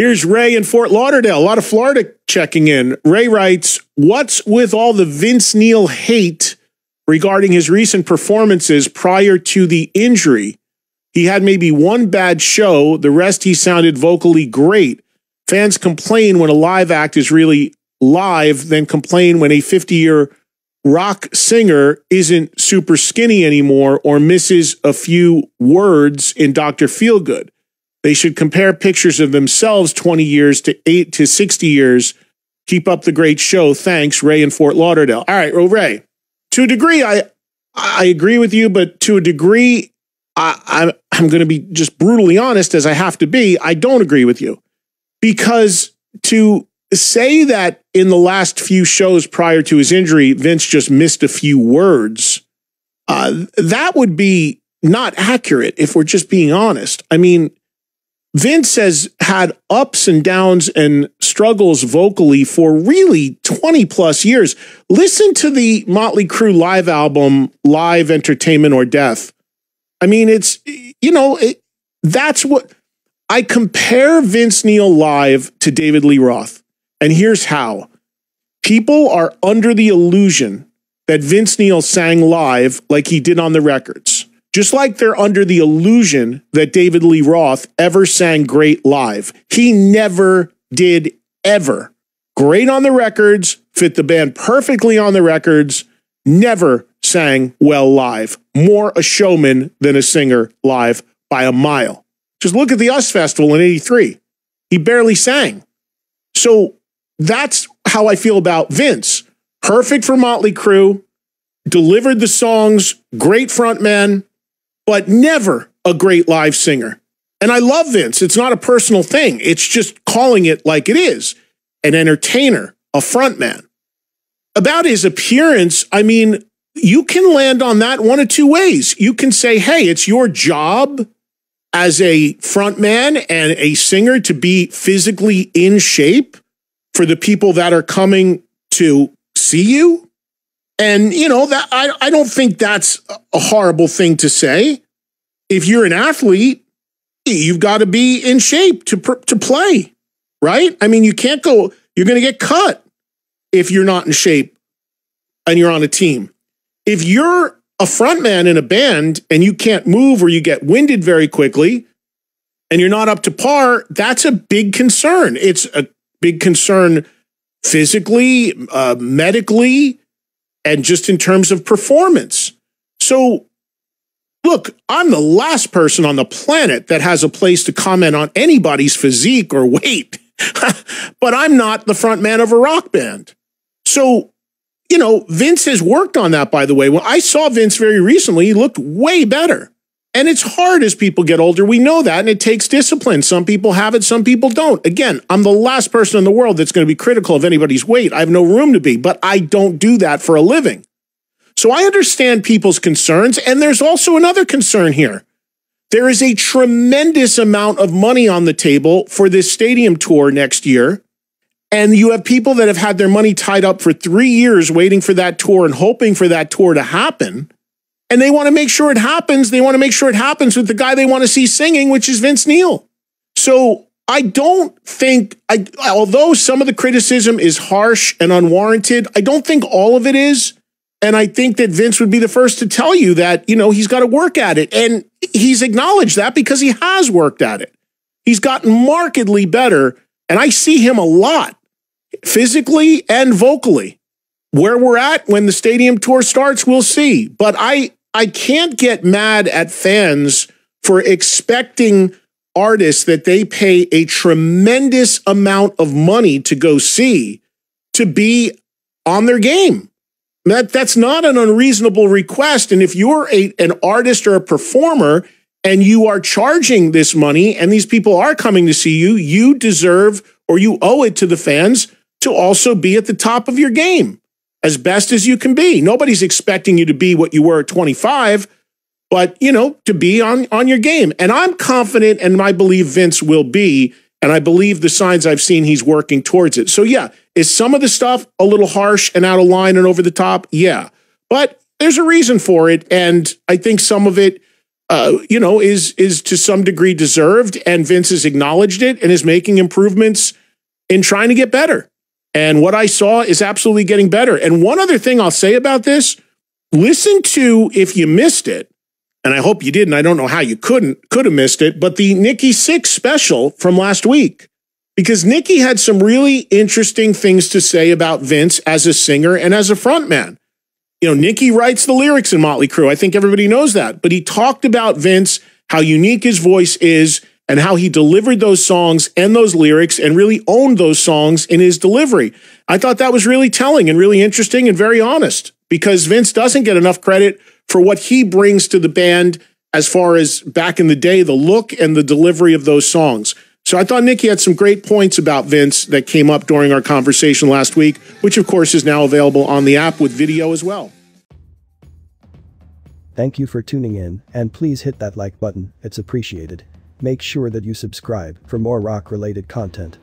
Here's Ray in Fort Lauderdale. A lot of Florida checking in. Ray writes, what's with all the Vince Neil hate regarding his recent performances prior to the injury? He had maybe one bad show. The rest, he sounded vocally great. Fans complain when a live act is really live, then complain when a 50-year rock singer isn't super skinny anymore or misses a few words in Dr. Feelgood. They should compare pictures of themselves 20 years to 8 to 60 years. Keep up the great show. Thanks, Ray in Fort Lauderdale. All right, well, Ray, to a degree, I agree with you, but to a degree, I'm going to be just brutally honest, as I have to be. I don't agree with you, because to say that in the last few shows prior to his injury, Vince just missed a few words, that would be not accurate if we're just being honest. I mean, Vince has had ups and downs and struggles vocally for really 20 plus years. Listen to the Motley Crue live album, Live Entertainment or Death. I mean, it's, that's what I compare Vince Neil live to David Lee Roth. And here's how. People are under the illusion that Vince Neil sang live like he did on the records. Just like they're under the illusion that David Lee Roth ever sang great live. He never did, ever. Great on the records, fit the band perfectly on the records, never sang well live. More a showman than a singer live by a mile. Just look at the US Festival in '83. He barely sang. So that's how I feel about Vince. Perfect for Motley Crue, delivered the songs, great frontman, but never a great live singer. And I love Vince. It's not a personal thing. It's just calling it like it is. An entertainer, a frontman. About his appearance, I mean, you can land on that one of two ways. You can say, hey, it's your job as a frontman and a singer to be physically in shape for the people that are coming to see you. And, that I don't think that's a horrible thing to say. If you're an athlete, you've got to be in shape to play, right? I mean, you can't go, you're going to get cut if you're not in shape and you're on a team. If you're a frontman in a band and you can't move or you get winded very quickly and you're not up to par, that's a big concern. It's a big concern physically, medically, and just in terms of performance. So, look, I'm the last person on the planet that has a place to comment on anybody's physique or weight, but I'm not the front man of a rock band. So, Vince has worked on that, by the way. When I saw Vince very recently, he looked way better. And it's hard as people get older. We know that, and it takes discipline. Some people have it, some people don't. Again, I'm the last person in the world that's going to be critical of anybody's weight. I have no room to be, but I don't do that for a living. So I understand people's concerns, and there's also another concern here. There is a tremendous amount of money on the table for this stadium tour next year, and you have people that have had their money tied up for 3 years waiting for that tour and hoping for that tour to happen. And they want to make sure it happens. They want to make sure it happens with the guy they want to see singing, which is Vince Neil. So I don't think, although some of the criticism is harsh and unwarranted, I don't think all of it is. And I think that Vince would be the first to tell you that, he's got to work at it. And he's acknowledged that because he has worked at it. He's gotten markedly better. And I see him a lot, physically and vocally. Where we're at when the stadium tour starts, we'll see. But I can't get mad at fans for expecting artists that they pay a tremendous amount of money to go see to be on their game. That's not an unreasonable request. And if you're an artist or a performer and you are charging this money and these people are coming to see you, you deserve, or you owe it to the fans to also be at the top of your game as best as you can be. Nobody's expecting you to be what you were at 25, but, to be on your game. And I'm confident, and I believe Vince will be, and I believe the signs I've seen, he's working towards it. So yeah, is some of the stuff a little harsh and out of line and over the top? Yeah, but there's a reason for it. And I think some of it is to some degree deserved, and Vince has acknowledged it and is making improvements in trying to get better. And what I saw is absolutely getting better. And one other thing I'll say about this, listen to, if you missed it, and I hope you didn't, I don't know how you could have missed it, but the Nikki Sixx special from last week, because Nikki had some really interesting things to say about Vince as a singer and as a frontman. Nikki writes the lyrics in Motley Crue. I think everybody knows that. But he talked about Vince, how unique his voice is, and how he delivered those songs and those lyrics and really owned those songs in his delivery. I thought that was really telling and really interesting and very honest, because Vince doesn't get enough credit for what he brings to the band as far as back in the day, the look and the delivery of those songs. So I thought Nikki had some great points about Vince that came up during our conversation last week, which of course is now available on the app with video as well. Thank you for tuning in, and please hit that like button, it's appreciated. Make sure that you subscribe for more rock-related content.